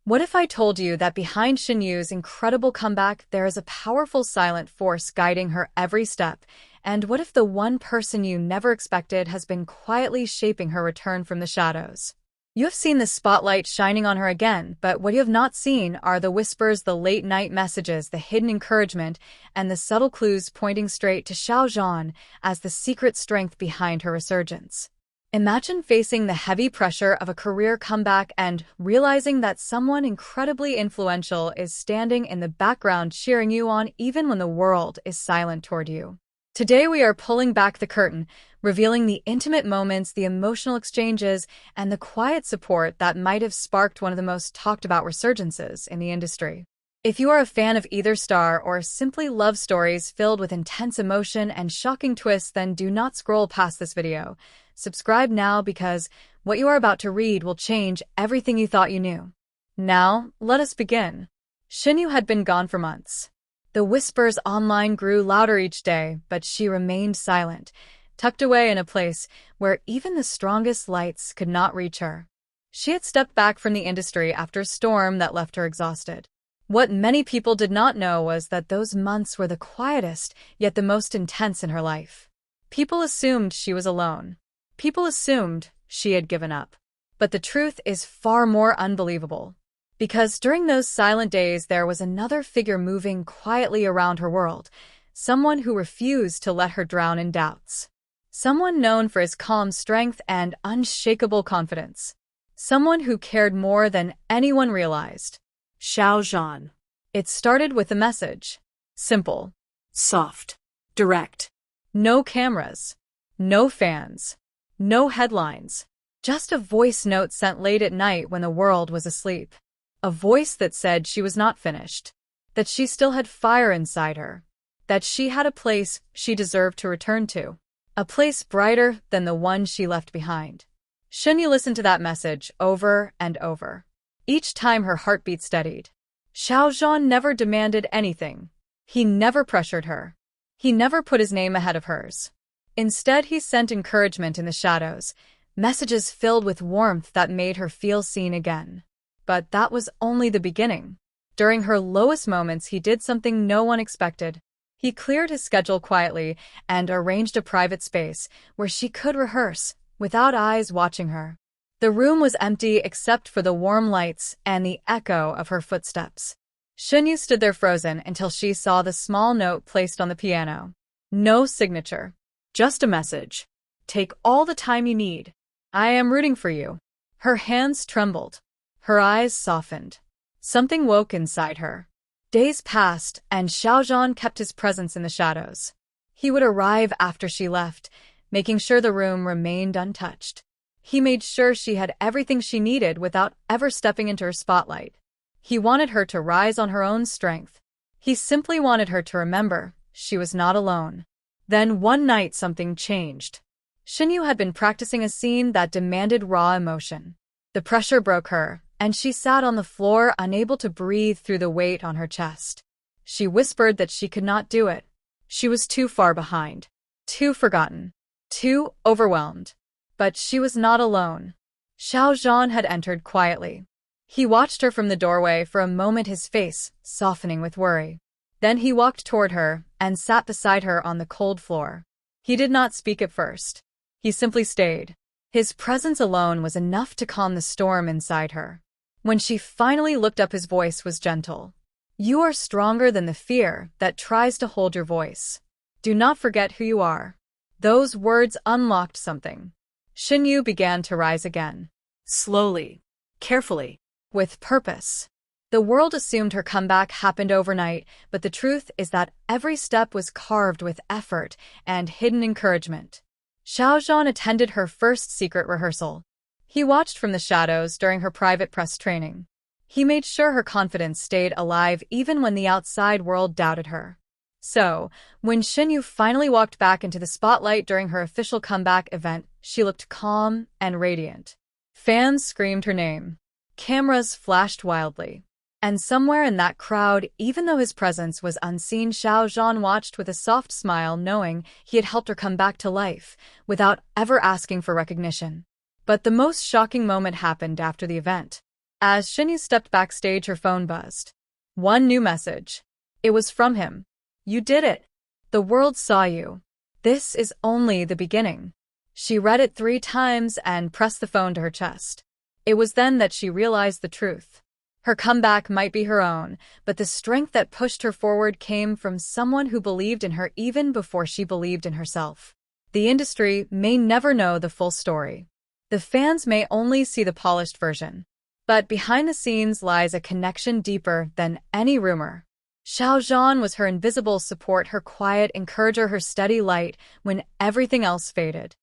What if I told you that behind Shen Yu's incredible comeback, there is a powerful silent force guiding her every step? And what if the one person you never expected has been quietly shaping her return from the shadows? You have seen the spotlight shining on her again, but what you have not seen are the whispers, the late-night messages, the hidden encouragement, and the subtle clues pointing straight to Zhan as the secret strength behind her resurgence. Imagine facing the heavy pressure of a career comeback and realizing that someone incredibly influential is standing in the background cheering you on even when the world is silent toward you. Today we are pulling back the curtain, revealing the intimate moments, the emotional exchanges, and the quiet support that might have sparked one of the most talked about resurgences in the industry. If you are a fan of either star or simply love stories filled with intense emotion and shocking twists, then do not scroll past this video. Subscribe now because what you are about to read will change everything you thought you knew. Now, let us begin. Shen Yu had been gone for months. The whispers online grew louder each day, but she remained silent, tucked away in a place where even the strongest lights could not reach her. She had stepped back from the industry after a storm that left her exhausted. What many people did not know was that those months were the quietest, yet the most intense in her life. People assumed she was alone. People assumed she had given up. But the truth is far more unbelievable. Because during those silent days there was another figure moving quietly around her world, someone who refused to let her drown in doubts. Someone known for his calm strength and unshakable confidence. Someone who cared more than anyone realized. Zhan. It started with a message. Simple. Soft. Direct. No cameras. No fans. No headlines. Just a voice note sent late at night when the world was asleep. A voice that said she was not finished. That she still had fire inside her. That she had a place she deserved to return to. A place brighter than the one she left behind. Shen Yu listened to that message over and over. Each time her heartbeat steadied. Zhan never demanded anything. He never pressured her. He never put his name ahead of hers. Instead, he sent encouragement in the shadows, messages filled with warmth that made her feel seen again. But that was only the beginning. During her lowest moments, he did something no one expected. He cleared his schedule quietly and arranged a private space where she could rehearse, without eyes watching her. The room was empty except for the warm lights and the echo of her footsteps. Shen Yu stood there frozen until she saw the small note placed on the piano. No signature. Just a message. Take all the time you need. I am rooting for you. Her hands trembled. Her eyes softened. Something woke inside her. Days passed, and Zhan kept his presence in the shadows. He would arrive after she left, making sure the room remained untouched. He made sure she had everything she needed without ever stepping into her spotlight. He wanted her to rise on her own strength. He simply wanted her to remember she was not alone. Then one night something changed. Shen Yu had been practicing a scene that demanded raw emotion. The pressure broke her, and she sat on the floor, unable to breathe through the weight on her chest. She whispered that she could not do it. She was too far behind, too forgotten, too overwhelmed. But she was not alone. Zhan had entered quietly. He watched her from the doorway for a moment, his face softening with worry. Then he walked toward her and sat beside her on the cold floor. He did not speak at first. He simply stayed. His presence alone was enough to calm the storm inside her. When she finally looked up, his voice was gentle. You are stronger than the fear that tries to hold your voice. Do not forget who you are. Those words unlocked something. Shen Yu began to rise again. Slowly. Carefully. With purpose. The world assumed her comeback happened overnight, but the truth is that every step was carved with effort and hidden encouragement. Zhan attended her first secret rehearsal. He watched from the shadows during her private press training. He made sure her confidence stayed alive even when the outside world doubted her. So, when Shen Yu finally walked back into the spotlight during her official comeback event, she looked calm and radiant. Fans screamed her name. Cameras flashed wildly. And somewhere in that crowd, even though his presence was unseen, Zhan watched with a soft smile, knowing he had helped her come back to life, without ever asking for recognition. But the most shocking moment happened after the event. As Shen stepped backstage, her phone buzzed. One new message. It was from him. You did it. The world saw you. This is only the beginning. She read it 3 times and pressed the phone to her chest. It was then that she realized the truth. Her comeback might be her own, but the strength that pushed her forward came from someone who believed in her even before she believed in herself. The industry may never know the full story. The fans may only see the polished version. But behind the scenes lies a connection deeper than any rumor. Zhan was her invisible support, her quiet encourager, her steady light when everything else faded.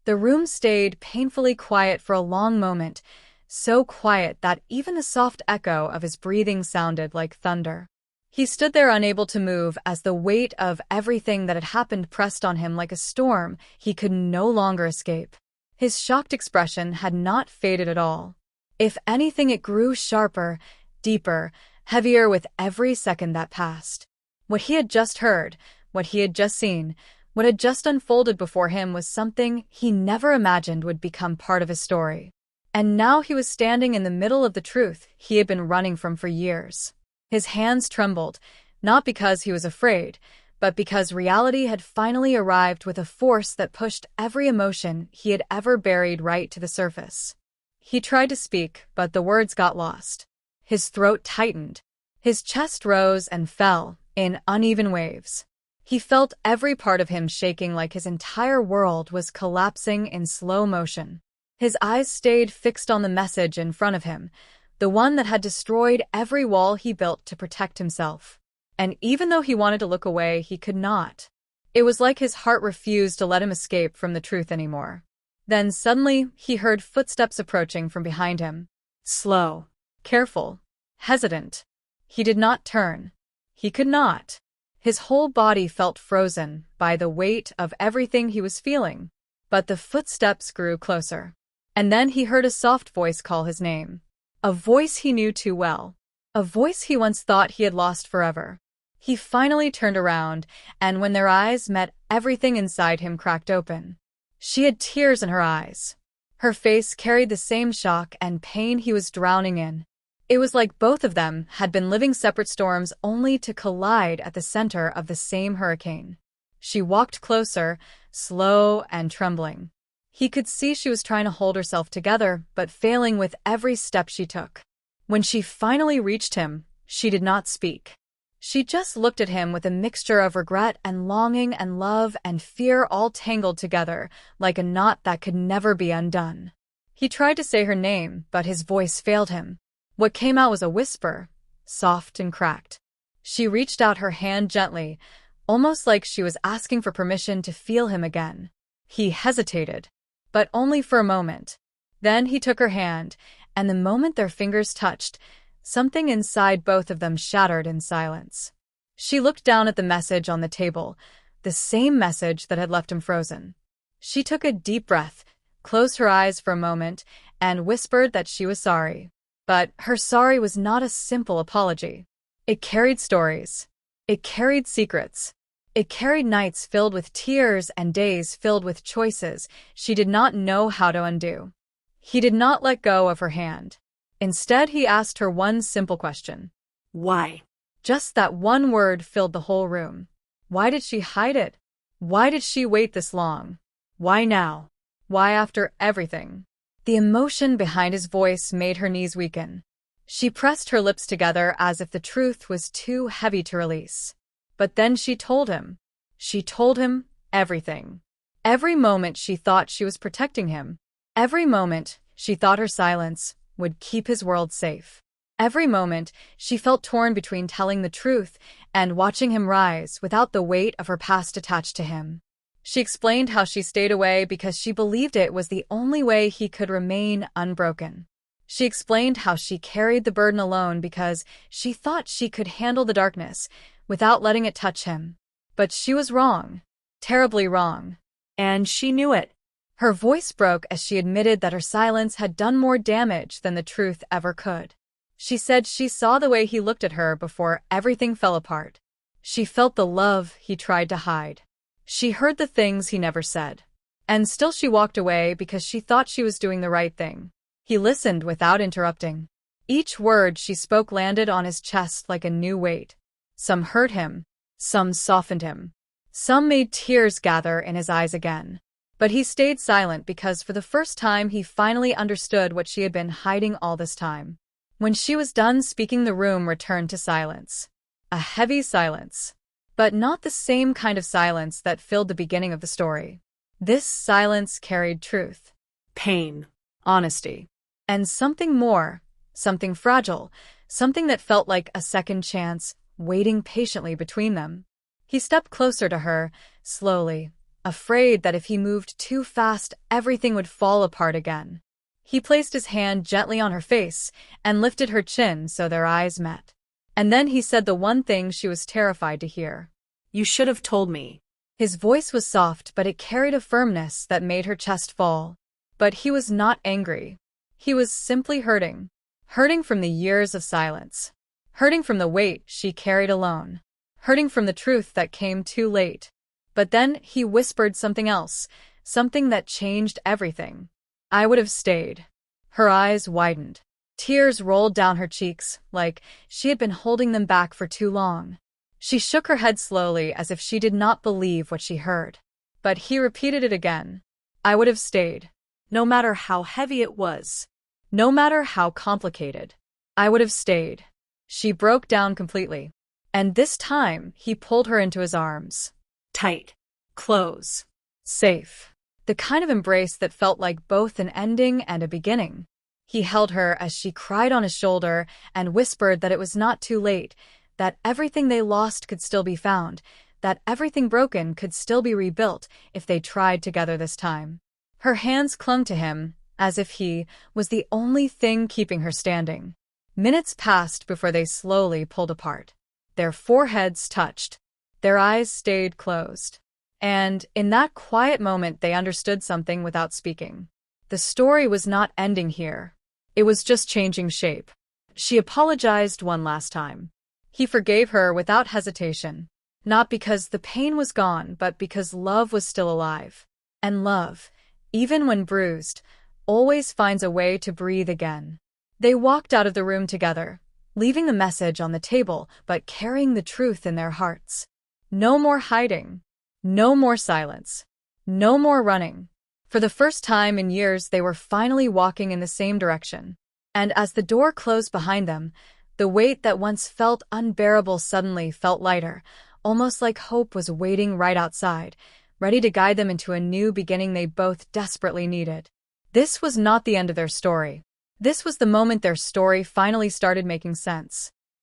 The room stayed painfully quiet for a long moment, so quiet that even the soft echo of his breathing sounded like thunder. He stood there unable to move as the weight of everything that had happened pressed on him like a storm he could no longer escape. His shocked expression had not faded at all. If anything, it grew sharper, deeper, heavier with every second that passed. What he had just heard, what he had just seen, what had just unfolded before him was something he never imagined would become part of his story. And now he was standing in the middle of the truth he had been running from for years. His hands trembled, not because he was afraid, but because reality had finally arrived with a force that pushed every emotion he had ever buried right to the surface. He tried to speak, but the words got lost. His throat tightened. His chest rose and fell in uneven waves. He felt every part of him shaking like his entire world was collapsing in slow motion. His eyes stayed fixed on the message in front of him, the one that had destroyed every wall he built to protect himself. And even though he wanted to look away, he could not. It was like his heart refused to let him escape from the truth anymore. Then suddenly, he heard footsteps approaching from behind him. Slow, careful, hesitant. He did not turn. He could not. His whole body felt frozen by the weight of everything he was feeling. But the footsteps grew closer. And then he heard a soft voice call his name. A voice he knew too well. A voice he once thought he had lost forever. He finally turned around, and when their eyes met, everything inside him cracked open. She had tears in her eyes. Her face carried the same shock and pain he was drowning in. It was like both of them had been living separate storms only to collide at the center of the same hurricane. She walked closer, slow and trembling. He could see she was trying to hold herself together, but failing with every step she took. When she finally reached him, she did not speak. She just looked at him with a mixture of regret and longing and love and fear all tangled together, like a knot that could never be undone. He tried to say her name, but his voice failed him. What came out was a whisper, soft and cracked. She reached out her hand gently, almost like she was asking for permission to feel him again. He hesitated, but only for a moment. Then he took her hand, and the moment their fingers touched, something inside both of them shattered in silence. She looked down at the message on the table, the same message that had left him frozen. She took a deep breath, closed her eyes for a moment, and whispered that she was sorry. But her sorry was not a simple apology. It carried stories. It carried secrets. It carried nights filled with tears and days filled with choices she did not know how to undo. He did not let go of her hand. Instead, he asked her one simple question. Why? Just that one word filled the whole room. Why did she hide it? Why did she wait this long? Why now? Why after everything? The emotion behind his voice made her knees weaken. She pressed her lips together as if the truth was too heavy to release. But then she told him. She told him everything. Every moment she thought she was protecting him. Every moment she thought her silence would keep his world safe. Every moment she felt torn between telling the truth and watching him rise without the weight of her past attached to him. She explained how she stayed away because she believed it was the only way he could remain unbroken. She explained how she carried the burden alone because she thought she could handle the darkness without letting it touch him. But she was wrong. Terribly wrong. And she knew it. Her voice broke as she admitted that her silence had done more damage than the truth ever could. She said she saw the way he looked at her before everything fell apart. She felt the love he tried to hide. She heard the things he never said. And still she walked away because she thought she was doing the right thing. He listened without interrupting. Each word she spoke landed on his chest like a new weight. Some hurt him, some softened him. Some made tears gather in his eyes again. But he stayed silent because for the first time he finally understood what she had been hiding all this time. When she was done speaking, the room returned to silence. A heavy silence. But not the same kind of silence that filled the beginning of the story. This silence carried truth, Pain. honesty, and something more, something fragile, something that felt like a second chance, waiting patiently between them. He stepped closer to her, slowly, afraid that if he moved too fast, everything would fall apart again. He placed his hand gently on her face and lifted her chin so their eyes met. And then he said the one thing she was terrified to hear. You should have told me. His voice was soft, but it carried a firmness that made her chest fall. But he was not angry. He was simply hurting. Hurting from the years of silence. Hurting from the weight she carried alone. Hurting from the truth that came too late. But then he whispered something else, something that changed everything. I would have stayed. Her eyes widened. Tears rolled down her cheeks, like she had been holding them back for too long. She shook her head slowly as if she did not believe what she heard. But he repeated it again. I would have stayed. No matter how heavy it was. No matter how complicated. I would have stayed. She broke down completely. And this time, he pulled her into his arms. Tight. Close. Safe. The kind of embrace that felt like both an ending and a beginning. He held her as she cried on his shoulder and whispered that it was not too late, that everything they lost could still be found, that everything broken could still be rebuilt if they tried together this time. Her hands clung to him, as if he was the only thing keeping her standing. Minutes passed before they slowly pulled apart. Their foreheads touched. Their eyes stayed closed. And in that quiet moment they understood something without speaking. The story was not ending here. It was just changing shape. She apologized one last time. He forgave her without hesitation. Not because the pain was gone, but because love was still alive. And love, even when bruised, always finds a way to breathe again. They walked out of the room together, leaving the message on the table but carrying the truth in their hearts. No more hiding. No more silence. No more running. For the first time in years they were finally walking in the same direction. And as the door closed behind them, the weight that once felt unbearable suddenly felt lighter, almost like hope was waiting right outside, ready to guide them into a new beginning they both desperately needed. This was not the end of their story. This was the moment their story finally started making sense.